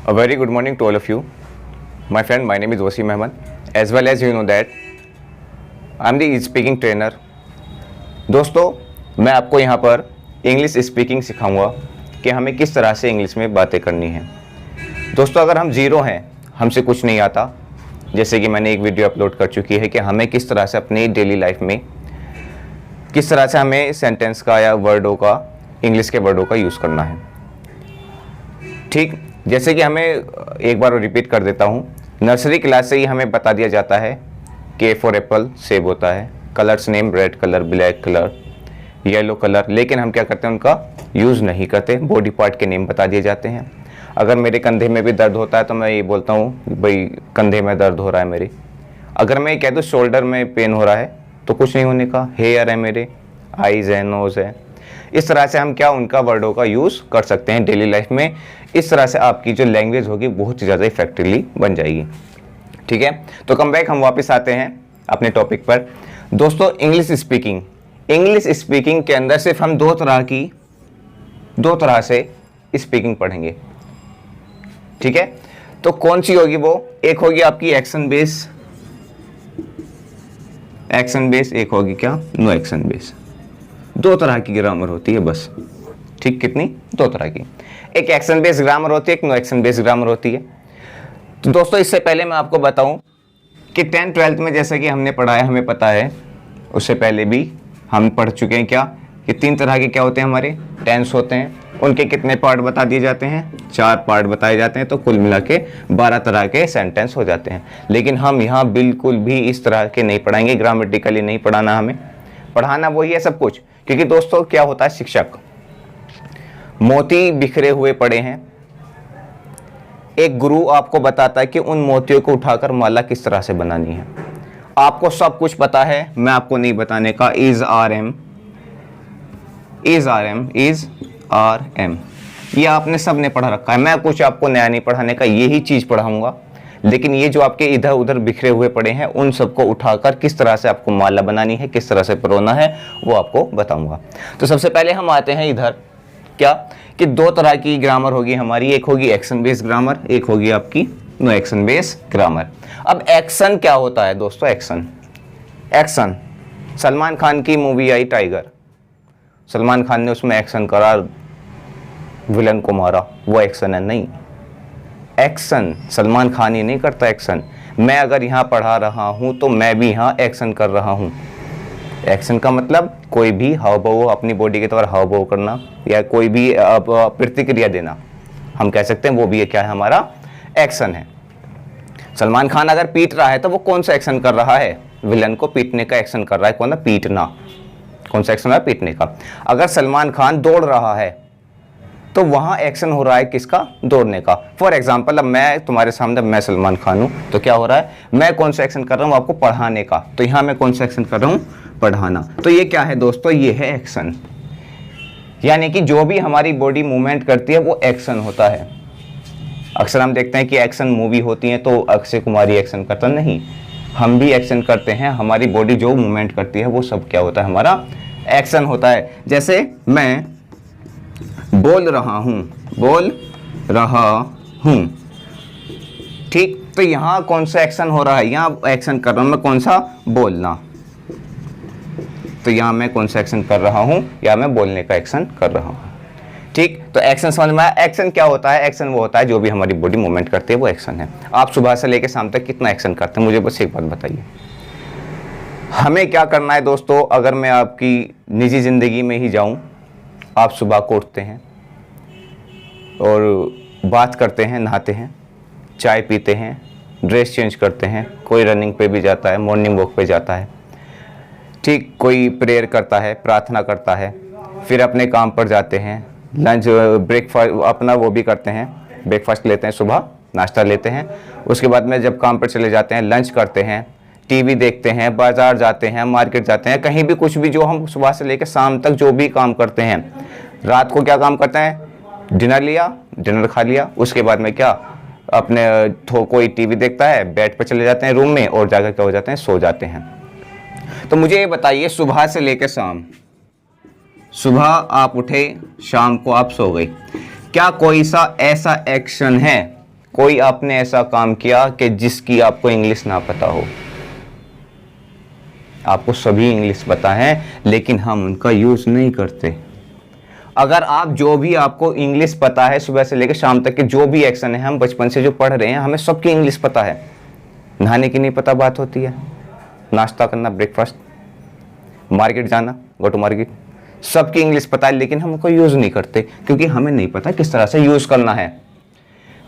A very good morning to all of you. My friend, my name is Wasim Ahmed. As well as you know that I am the speaking trainer. दोस्तों, मैं आपको यहाँ पर English speaking सिखाऊंगा कि हमें किस तरह से इंग्लिश में बातें करनी है। दोस्तों, अगर हम ज़ीरो हैं, हमसे कुछ नहीं आता, जैसे कि मैंने एक वीडियो अपलोड कर चुकी है कि हमें किस तरह से अपनी डेली लाइफ में किस तरह से हमें सेंटेंस का या वर्डों का, इंग्लिश के वर्डों का यूज़ करना है। ठीक, जैसे कि हमें एक बार रिपीट कर देता हूँ, नर्सरी क्लास से ही हमें बता दिया जाता है कि फॉर एप्पल सेब होता है, colours name red colour, black colour, yellow colour, लेकिन हम क्या करते हैं, उनका यूज़ नहीं करते। बॉडी पार्ट के नेम बता दिए जाते हैं। अगर मेरे कंधे में भी दर्द होता है तो मैं ये बोलता हूँ भाई कंधे में दर्द हो रहा है मेरे। अगर मैं कह दूँ शोल्डर में पेन हो रहा है तो कुछ नहीं होने का, हेयर है मेरे, आइज़ है, नोज़ है। इस तरह से हम क्या उनका वर्डों का यूज़ कर सकते हैं डेली लाइफ में। इस तरह से आपकी जो लैंग्वेज होगी बहुत ही ज़्यादा इफेक्टिवली बन जाएगी। ठीक है, तो कम बैक हम वापस आते हैं अपने टॉपिक पर। दोस्तों, इंग्लिश स्पीकिंग के अंदर सिर्फ हम दो तरह से स्पीकिंग पढ़ेंगे। ठीक है, तो कौन सी होगी वो? एक होगी आपकी एक्शन बेस, एक होगी क्या, नो एक्शन बेस। दो तरह की ग्रामर होती है बस। ठीक, कितनी? दो तरह की। एक एक्शन बेस ग्रामर होती है, एक नो एक्शन बेस ग्रामर होती है। तो दोस्तों, इससे पहले मैं आपको बताऊं कि 10th-12th में जैसा कि हमने पढ़ा है, हमें पता है, उससे पहले भी हम पढ़ चुके हैं क्या कि 3 तरह के क्या होते हैं, हमारे टेंस होते हैं। उनके कितने पार्ट बता दिए जाते हैं? 4 पार्ट बताए जाते हैं। तो कुल मिला के 12 तरह के सेंटेंस हो जाते हैं। लेकिन हम यहाँ बिल्कुल भी इस तरह के नहीं पढ़ाएंगे, ग्रामेटिकली नहीं पढ़ाना, हमें पढ़ाना वही है सब कुछ। क्योंकि दोस्तों क्या होता है, शिक्षक मोती बिखरे हुए पड़े हैं, एक गुरु आपको बताता है कि उन मोतियों को उठाकर माला किस तरह से बनानी है। आपको सब कुछ पता है, मैं आपको नहीं बताने का। इज आर एम ये आपने सब ने पढ़ा रखा है। मैं कुछ आपको नया नहीं पढ़ाने का, यही चीज पढ़ाऊंगा। लेकिन ये जो आपके इधर उधर बिखरे हुए पड़े हैं, उन सबको उठाकर किस तरह से आपको माला बनानी है, किस तरह से परोना है, वो आपको बताऊंगा। तो सबसे पहले हम आते हैं इधर, क्या कि 2 तरह की ग्रामर होगी हमारी। एक होगी एक्शन बेस्ड ग्रामर, एक होगी आपकी नो एक्शन बेस्ड ग्रामर। अब एक्शन क्या होता है दोस्तों? एक्शन सलमान खान की मूवी आई टाइगर, सलमान खान ने उसमें एक्शन करा, विलन को मारा, वो एक्शन है? नहीं। एक्शन सलमान खान ही नहीं करता एक्शन। मैं अगर यहाँ पढ़ा रहा हूँ तो मैं भी यहाँ एक्शन कर रहा हूँ। एक्शन का मतलब कोई भी हाव भाव, अपनी बॉडी के द्वारा हाव भाव करना या कोई भी प्रतिक्रिया देना, हम कह सकते हैं वो भी क्या है, हमारा एक्शन है। सलमान खान अगर पीट रहा है तो वो कौन सा एक्शन कर रहा है? विलन को पीटने का एक्शन कर रहा है। कौन सा? पीटना। कौन सा एक्शन है? पीटने का। अगर सलमान खान दौड़ रहा है तो वहां एक्शन हो रहा है किसका? दौड़ने का। फॉर एग्जाम्पल, अब मैं तुम्हारे सामने, मैं सलमान खान हूं, तो क्या हो रहा है, मैं कौन सा एक्शन कर रहा हूं? आपको पढ़ाने का। तो यहां मैं कौन सा एक्शन कर रहा हूं? पढ़ाना। तो ये क्या है दोस्तों? ये है एक्शन। यानी कि जो भी हमारी बॉडी मूवमेंट करती है वो एक्शन होता है। अक्सर हम देखते हैं कि एक्शन मूवी होती है तो अक्षय कुमार ही एक्शन करता, नहीं, हम भी एक्शन करते हैं। हमारी बॉडी जो मूवमेंट करती है वो सब क्या होता है? हमारा एक्शन होता है। जैसे मैं बोल रहा हूं, ठीक, तो यहां कौन सा एक्शन हो रहा है? यहां एक्शन कर रहा हूं मैं, कौन सा? बोलना। तो यहां मैं कौन सा एक्शन कर रहा हूं? या मैं बोलने का एक्शन कर रहा हूं। ठीक, तो एक्शन समझ में आया। एक्शन क्या होता है? एक्शन वो होता है जो भी हमारी बॉडी मूवमेंट करती है, वो एक्शन है। आप सुबह से लेकर शाम तक कितना एक्शन करते हैं, मुझे बस एक बात बताइए। हमें क्या करना है दोस्तों? अगर मैं आपकी निजी जिंदगी में ही जाऊं, आप सुबह को उठते हैं और बात करते हैं, नहाते हैं, चाय पीते हैं, ड्रेस चेंज करते हैं, कोई रनिंग पे भी जाता है, मॉर्निंग वॉक पे जाता है, ठीक, कोई प्रेयर करता है, प्रार्थना करता है, फिर अपने काम पर जाते हैं, लंच ब्रेकफास्ट अपना वो भी करते हैं, ब्रेकफास्ट लेते हैं, सुबह नाश्ता लेते हैं। उसके बाद में जब काम पर चले जाते हैं, लंच करते हैं, टीवी देखते हैं, बाजार जाते हैं, मार्केट जाते हैं, कहीं भी कुछ भी जो हम सुबह से लेकर शाम तक जो भी काम करते हैं। रात को क्या काम करते हैं? डिनर खा लिया, उसके बाद में क्या अपने कोई टीवी देखता है, बेड पर चले जाते हैं रूम में और जाकर क्या हो जाते हैं? सो जाते हैं। तो मुझे ये बताइए, सुबह से लेकर शाम, सुबह आप उठे, शाम को आप सो गए, क्या कोई सा ऐसा एक्शन है कोई आपने ऐसा काम किया कि जिसकी आपको इंग्लिश ना पता हो? आपको सभी इंग्लिश पता है लेकिन हम उनका यूज नहीं करते। अगर आप जो भी आपको इंग्लिश पता है सुबह से लेकर शाम तक के जो भी एक्शन है, हम बचपन से जो पढ़ रहे हैं, हमें सबकी इंग्लिश पता है। नहाने की नहीं पता बात होती है, नाश्ता करना, ब्रेकफास्ट, मार्केट जाना, गो टू मार्केट, सबकी इंग्लिश पता है लेकिन हम उनको यूज नहीं करते क्योंकि हमें नहीं पता किस तरह से यूज करना है।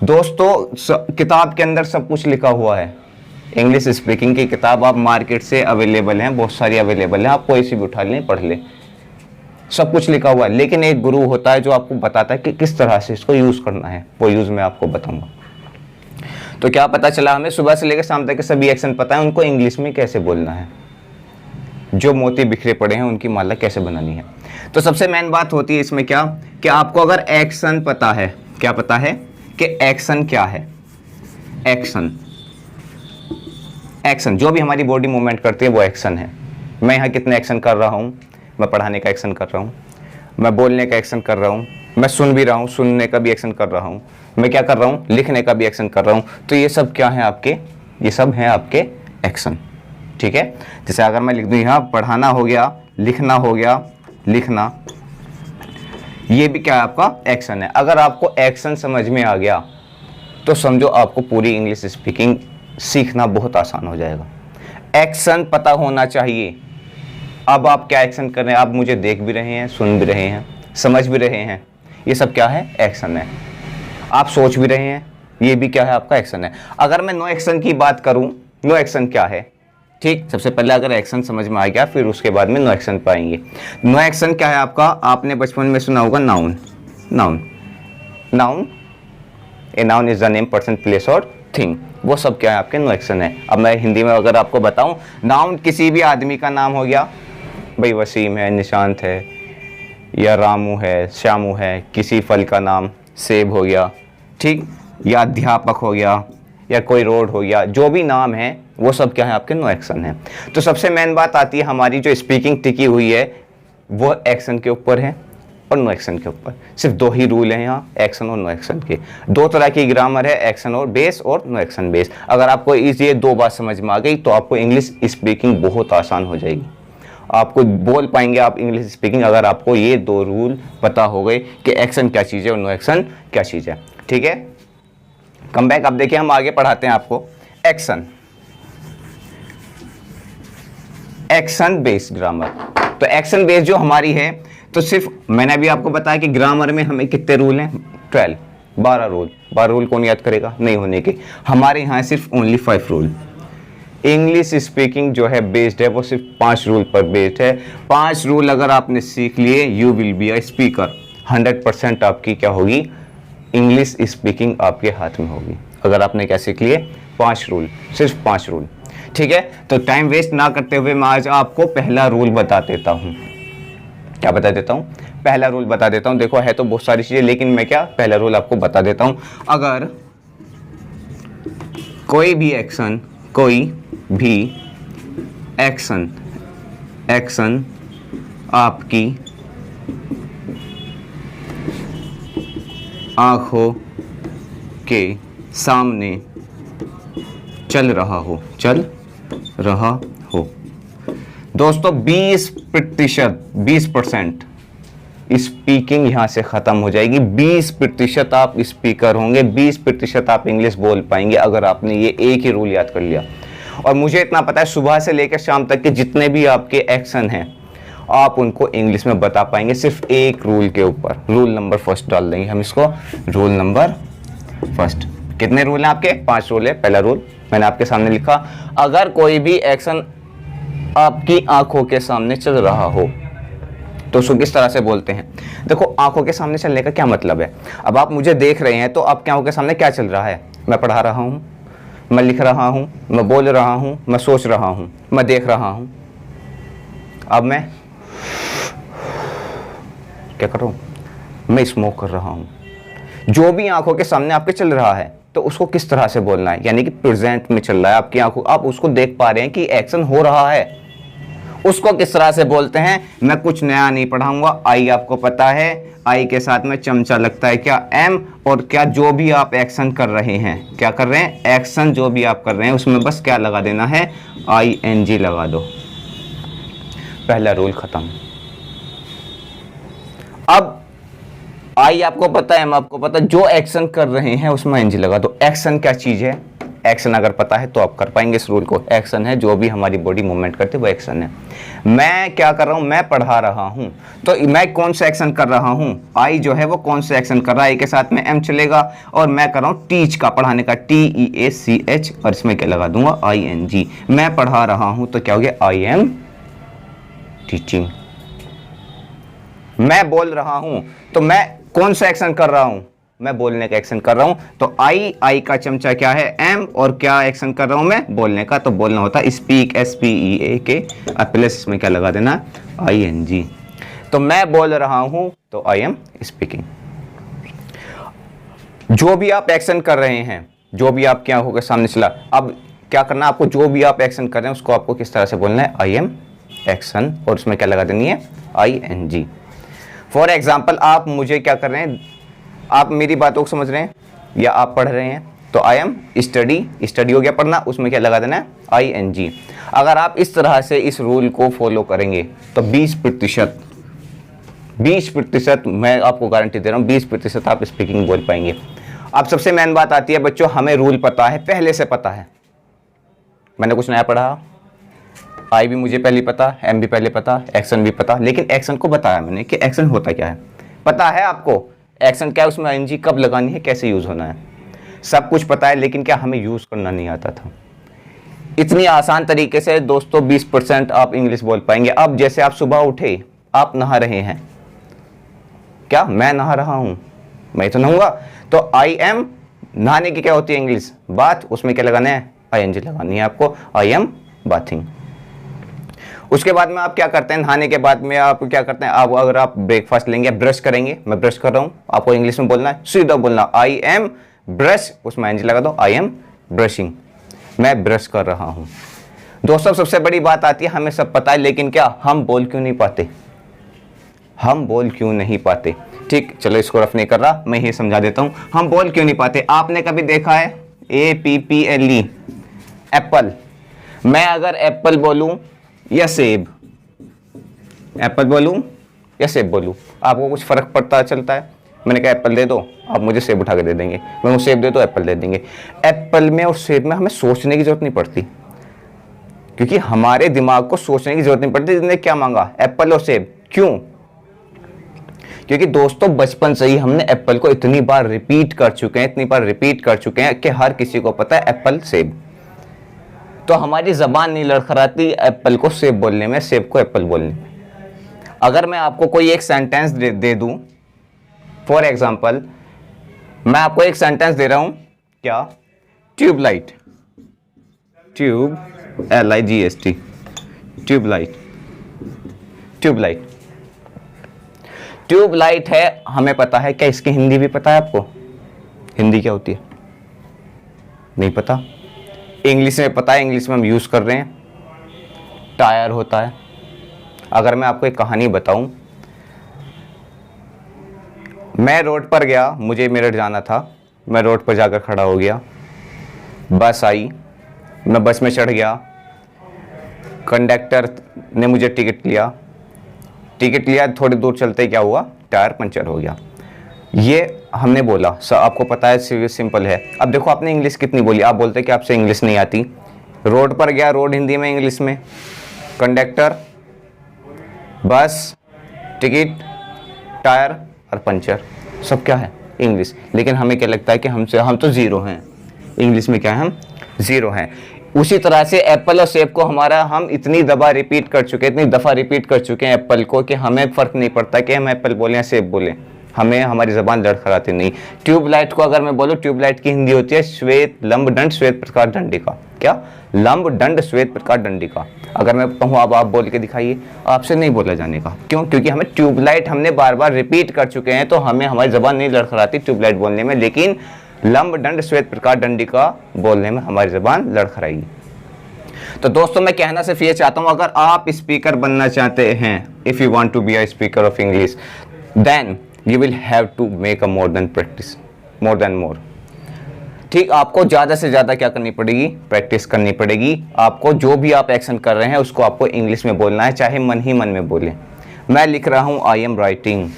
दोस्तों किताब के अंदर सब कुछ लिखा हुआ है। इंग्लिश स्पीकिंग की किताब आप मार्केट से अवेलेबल हैं, बहुत सारी अवेलेबल हैं, आप कोई सी भी उठा लें, पढ़ लें, सब कुछ लिखा हुआ है। लेकिन एक गुरु होता है जो आपको बताता है कि किस तरह से इसको यूज करना है, वो यूज मैं आपको बताऊंगा। तो क्या पता चला, हमें सुबह से लेकर शाम तक के सभी एक्शन पता है, उनको इंग्लिश में कैसे बोलना है, जो मोती बिखरे पड़े हैं उनकी माला कैसे बनानी है। तो सबसे मेन बात होती है इसमें क्या, कि आपको अगर एक्शन पता है, क्या पता है कि एक्शन क्या है, एक्शन जो भी हमारी बॉडी मूवमेंट करती है वो एक्शन है। मैं यहाँ कितने एक्शन कर रहा हूँ, मैं पढ़ाने का एक्शन कर रहा हूँ, मैं बोलने का एक्शन कर रहा हूँ, मैं सुन भी रहा हूँ, सुनने का भी एक्शन कर रहा हूँ, मैं क्या कर रहा हूँ, लिखने का भी एक्शन कर रहा हूँ। तो ये सब क्या है आपके, ये सब हैं आपके एक्शन। ठीक है, जैसे अगर मैं लिख दूँ यहाँ पढ़ाना हो गया, लिखना हो गया, लिखना, ये भी क्या है आपका एक्शन है। अगर आपको एक्शन समझ में आ गया तो समझो आपको पूरी इंग्लिश स्पीकिंग सीखना बहुत आसान हो जाएगा। एक्शन पता होना चाहिए। अब आप क्या एक्शन कर रहे हैं, आप मुझे देख भी रहे हैं, सुन भी रहे हैं, समझ भी रहे हैं, ये सब क्या है, एक्शन है। आप सोच भी रहे हैं, ये भी क्या है, आपका एक्शन है। अगर मैं नो एक्शन की बात करूं, नो एक्शन क्या है, ठीक, सबसे पहले अगर एक्शन समझ में आ गया फिर उसके बाद में नो एक्शन पाएंगे। नो एक्शन क्या है आपका, आपने बचपन में सुना होगा noun, noun, a noun is the name, person, place और थिंग, वो सब क्या है आपके नो एक्शन है। अब मैं हिंदी में अगर आपको बताऊं, नाउन किसी भी आदमी का नाम हो गया, भाई वसीम है, निशांत है, या रामू है, श्यामू है, किसी फल का नाम सेब हो गया, ठीक, या अध्यापक हो गया, या कोई रोड हो गया, जो भी नाम है वो सब क्या है आपके नो एक्शन है। तो सबसे मेन बात आती है, हमारी जो स्पीकिंग टिकी हुई है वो एक्शन के ऊपर है और नो एक्शन के ऊपर। सिर्फ दो ही रूल हैं यहाँ, एक्शन और नो एक्शन के। दो तरह की ग्रामर है, एक्शन और बेस और नो एक्शन बेस। अगर आपको ये दो बात समझ में आ गई तो आपको इंग्लिश स्पीकिंग बहुत आसान हो जाएगी, आपको बोल पाएंगे आप इंग्लिश स्पीकिंग, अगर आपको ये दो रूल पता हो गए कि एक्शन क्या चीज़ है और नो एक्शन क्या चीज़ है। ठीक है, कम बैक। अब देखिए हम आगे पढ़ाते हैं आपको एक्शन, एक्शन बेस्ड ग्रामर। तो एक्शन बेस्ड जो हमारी है, तो सिर्फ मैंने अभी आपको बताया कि ग्रामर में हमें कितने रूल हैं, 12 रूल। 12 रूल कौन याद करेगा, नहीं होने के। हमारे यहाँ सिर्फ ओनली 5 रूल। इंग्लिश स्पीकिंग जो है बेस्ड है वो सिर्फ 5 रूल पर बेस्ड है। 5 रूल अगर आपने सीख लिए, you will be a speaker. 100% आपकी क्या होगी, इंग्लिश स्पीकिंग आपके हाथ में होगी अगर आपने क्या सीख लिए, 5 रूल, सिर्फ 5 रूल। ठीक है, तो टाइम वेस्ट ना करते हुए मैं आज आपको पहला रूल बता देता हूँ। क्या बता देता हूँ, पहला रूल बता देता हूँ। देखो है तो बहुत सारी चीजें, लेकिन मैं क्या पहला रूल आपको बता देता हूँ। अगर कोई भी एक्शन आपकी आंखों के सामने चल रहा हो दोस्तों, 20% स्पीकिंग यहां से खत्म हो जाएगी। 20% आप स्पीकर होंगे, 20% आप इंग्लिश बोल पाएंगे अगर आपने ये एक ही रूल याद कर लिया। और मुझे इतना पता है सुबह से लेकर शाम तक के जितने भी आपके एक्शन हैं आप उनको इंग्लिश में बता पाएंगे सिर्फ एक रूल के ऊपर। रूल नंबर फर्स्ट डाल देंगे हम इसको, रूल नंबर फर्स्ट। कितने रूल हैं आपके, 5 रूल है। पहला रूल मैंने आपके सामने लिखा, अगर कोई भी एक्शन आपकी आंखों के सामने चल रहा हो तो उसको किस तरह से बोलते हैं। देखो आंखों के सामने चलने का क्या मतलब है, अब आप मुझे देख रहे हैं तो आपकी आंखों के सामने क्या चल रहा है, मैं पढ़ा रहा हूँ, मैं लिख रहा हूँ, मैं बोल रहा हूँ, मैं सोच रहा हूँ, मैं देख रहा हूँ। अब मैं क्या कर रहा हूँ, मैं स्मोक कर रहा हूँ। जो भी आंखों के सामने आपके चल रहा है तो उसको किस तरह से बोलना है, यानी कि प्रेजेंट में चल रहा है आपकी आंखों, आप उसको देख पा रहे हैं कि एक्शन हो रहा है, उसको किस तरह से बोलते हैं। मैं कुछ नया नहीं पढ़ाऊंगा। आई आपको पता है, आई के साथ में चमचा लगता है क्या, एम, और क्या जो भी आप एक्शन कर रहे हैं, क्या कर रहे हैं, एक्शन जो भी आप कर रहे हैं उसमें बस क्या लगा देना है, ING लगा दो। पहला रूल खत्म। अब आई आपको पता है, एम आपको पता है, जो एक्शन कर रहे हैं उसमें ING लगा दो। एक्शन क्या चीज है, एक्शन अगर पता है तो आप कर पाएंगे इस रूल को। एक्शन है जो भी हमारी बॉडी मूवमेंट करती है वो एक्शन है। मैं क्या कर रहा हूं, मैं पढ़ा रहा हूं, तो मैं कौन सा एक्शन कर रहा हूं, आई जो है वो कौन सा एक्शन कर रहा है, आई के साथ में एम चलेगा, और मैं कर रहा हूं टीच का, पढ़ाने का, TEACH, और इसमें क्या लगा दूंगा, ING। मैं पढ़ा रहा हूं तो क्या हो गया, I am टीचिंग। मैं बोल रहा हूं तो मैं कौन सा एक्शन कर रहा हूं, मैं बोलने का एक्शन कर रहा हूं, तो आई का चमचा क्या है, एम, और क्या एक्शन कर रहा हूं मैं, बोलने का, तो बोलना होता है स्पीक, SPEAK, प्लस इसमें क्या लगा देना, ING। तो मैं बोल रहा हूं तो I am स्पीकिंग। जो भी आप एक्शन कर रहे हैं, जो भी आपके आंखों के सामने चला, अब क्या करना आपको, जो भी आप एक्शन कर रहे हैं उसको आपको किस तरह से बोलना है, I am एक्शन, और उसमें क्या लगा देनी है, ING। फॉर एग्जाम्पल आप मुझे क्या कर रहे हैं, आप मेरी बातों को समझ रहे हैं या आप पढ़ रहे हैं, तो I am स्टडी, स्टडी हो गया पढ़ना, उसमें क्या लगा देना है, ING। अगर आप इस तरह से इस रूल को फॉलो करेंगे तो 20% मैं आपको गारंटी दे रहा हूँ, 20% आप स्पीकिंग बोल पाएंगे। अब सबसे मेन बात आती है बच्चों, हमें रूल पता है, पहले से पता है, मैंने कुछ नया पढ़ा, आई भी मुझे पहले पता, एम भी पहले पता, एक्शन भी पता, लेकिन एक्शन को बताया मैंने कि एक्शन होता क्या है, पता है आपको एक्शन क्या है, उसमें ING कब लगानी है, कैसे यूज होना है, सब कुछ पता है, लेकिन क्या हमें यूज करना नहीं आता था। इतनी आसान तरीके से दोस्तों 20% आप इंग्लिश बोल पाएंगे। अब जैसे आप सुबह उठे, आप नहा रहे हैं, क्या मैं नहा रहा हूं, मैं तो नहाऊंगा, तो I am, नहाने की क्या होती है इंग्लिश, बाथ, उसमें क्या लगाना है, ING लगानी है आपको, I am बाथिंग। उसके बाद में आप क्या करते हैं, नहाने के बाद में आप क्या करते हैं, आप अगर आप ब्रेकफास्ट लेंगे, ब्रश करेंगे, मैं ब्रश कर रहा हूं, आपको इंग्लिश में बोलना है, सीधा बोलना I am ब्रश, उसमें ING लगा दो, I am ब्रशिंग, मैं ब्रश कर रहा हूं। दोस्तों सबसे बड़ी बात आती है, हमें सब पता है, लेकिन क्या हम बोल क्यों नहीं पाते, हम बोल क्यों नहीं पाते। ठीक, चलो इसको रफ नहीं कर रहा, मैं ही समझा देता हूं, हम बोल क्यों नहीं पाते। आपने कभी देखा है APPLE, एप्पल, मैं अगर एप्पल बोलूं या सेब, एप्पल बोलूं या सेब बोलूं, आपको कुछ फर्क पड़ता चलता है। मैंने कहा एप्पल दे दो, आप मुझे सेब उठा के दे देंगे, मैं वो सेब दे दो, एप्पल दे देंगे। एप्पल में और सेब में हमें सोचने की जरूरत नहीं पड़ती, क्योंकि हमारे दिमाग को सोचने की जरूरत नहीं पड़ती। जिसने क्या मांगा, एप्पल और सेब, क्यों, क्योंकि दोस्तों बचपन से ही हमने एप्पल को इतनी बार रिपीट कर चुके हैं, इतनी बार रिपीट कर चुके हैं कि हर किसी को पता है एप्पल सेब, तो हमारी जबान नहीं लड़खड़ाती एप्पल को सेब बोलने में, सेब को एप्पल बोलने में। अगर मैं आपको कोई एक सेंटेंस दे दूं, फॉर एग्जांपल मैं आपको एक सेंटेंस दे रहा हूं, क्या, tubelight, tube LIGHT, tubelight, tubelight, tubelight है, हमें पता है, क्या इसकी हिंदी भी पता है आपको, हिंदी क्या होती है, नहीं पता। इंग्लिश में पता है, इंग्लिश में हम यूज कर रहे हैं, टायर होता है। अगर मैं आपको एक कहानी बताऊं, मैं रोड पर गया, मुझे मेरठ जाना था, मैं रोड पर जाकर खड़ा हो गया, बस आई, मैं बस में चढ़ गया, कंडक्टर ने मुझे टिकट लिया, थोड़ी दूर चलते ही क्या हुआ, टायर पंचर हो गया। ये हमने बोला, आपको पता है, सिंपल है। अब देखो आपने इंग्लिश कितनी बोली, आप बोलते कि आपसे इंग्लिश नहीं आती। रोड पर गया, रोड हिंदी में, इंग्लिश में, कंडक्टर, बस, टिकट, टायर और पंचर, सब क्या है, इंग्लिश। लेकिन हमें क्या लगता है कि हम तो जीरो हैं, इंग्लिश में क्या है, हम जीरो हैं। उसी तरह से एप्पल और सेब को हम इतनी दफा रिपीट कर चुके हैं एप्पल को, कि हमें फर्क नहीं पड़ता कि हम एप्पल बोलें या सेब बोलें, हमें हमारी जबान लड़खड़ाती नहीं। ट्यूबलाइट को अगर मैं बोलूं, ट्यूबलाइट की हिंदी होती है श्वेत लंब दंड श्वेत प्रकार दंडिका, क्या, लंब दंड श्वेत प्रकार दंडिका। अगर मैं कहूँ अब आप बोल के दिखाइए, आपसे नहीं बोला जाने का, क्यों, क्योंकि हमें ट्यूबलाइट हमने बार बार रिपीट कर चुके हैं, तो हमें हमारी जबान नहीं लड़खड़ाती ट्यूबलाइट बोलने में, लेकिन लंब दंड श्वेत प्रकार दंडिका बोलने में हमारी जबान लड़खड़ाएगी। तो दोस्तों मैं कहना सिर्फ ये चाहता हूँ, अगर आप स्पीकर बनना चाहते हैं, if you want to be a speaker of English, then you will have to make a more than practice, more than more. ठीक, आपको ज़्यादा से ज़्यादा क्या करनी पड़ेगी, प्रैक्टिस करनी पड़ेगी। आपको जो भी आप एक्शन कर रहे हैं उसको आपको इंग्लिश में बोलना है, चाहे मन ही मन में बोलें। मैं लिख रहा हूँ आई एम राइटिंग,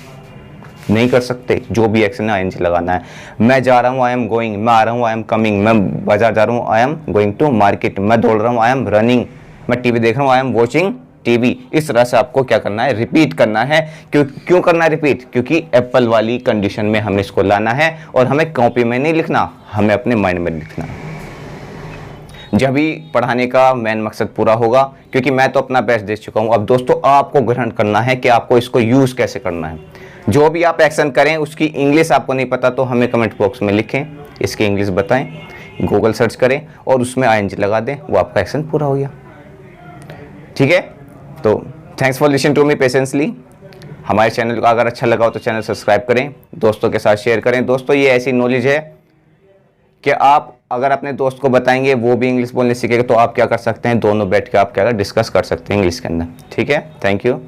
नहीं कर सकते, जो भी एक्शन है आईएनजी लगाना है। मैं जा रहा हूँ, आई एम गोइंग। मैं आ रहा हूँ, आई एम कमिंग। मैं बाजार जा रहा हूँ, I am going to market. मैं दौड़ रहा हूँ, आई एम रनिंग। मैं टीवी देख रहा हूँ, आई एम वॉचिंग टीवी। इस तरह से आपको क्या करना है, रिपीट करना है। क्यों करना है रिपीट? क्योंकि एप्पल वाली कंडीशन में हमें इसको लाना है, और हमें कॉपी में नहीं लिखना, हमें अपने माइंड में लिखना। जब भी पढ़ाने का मेन मकसद पूरा होगा, क्योंकि मैं तो अपना बेस्ट दे चुका हूँ। अब दोस्तों आपको ग्रहण करना है कि आपको इसको यूज़ कैसे करना है। जो भी आप एक्शन करें उसकी इंग्लिश आपको नहीं पता तो हमें कमेंट बॉक्स में लिखें, इसकी इंग्लिश बताएं, गूगल सर्च करें और उसमें आईएनजी लगा दें, वो आपका एक्शन पूरा हो गया। ठीक है, तो thanks for listening to me patiently. हमारे चैनल को अगर अच्छा लगा हो तो चैनल सब्सक्राइब करें, दोस्तों के साथ शेयर करें। दोस्तों ये ऐसी नॉलेज है कि आप अगर अपने दोस्त को बताएंगे, वो भी इंग्लिश बोलने सीखेगा, तो आप क्या कर सकते हैं, दोनों बैठ के आप क्या डिस्कस कर सकते हैं इंग्लिश के अंदर। ठीक है, थैंक यू।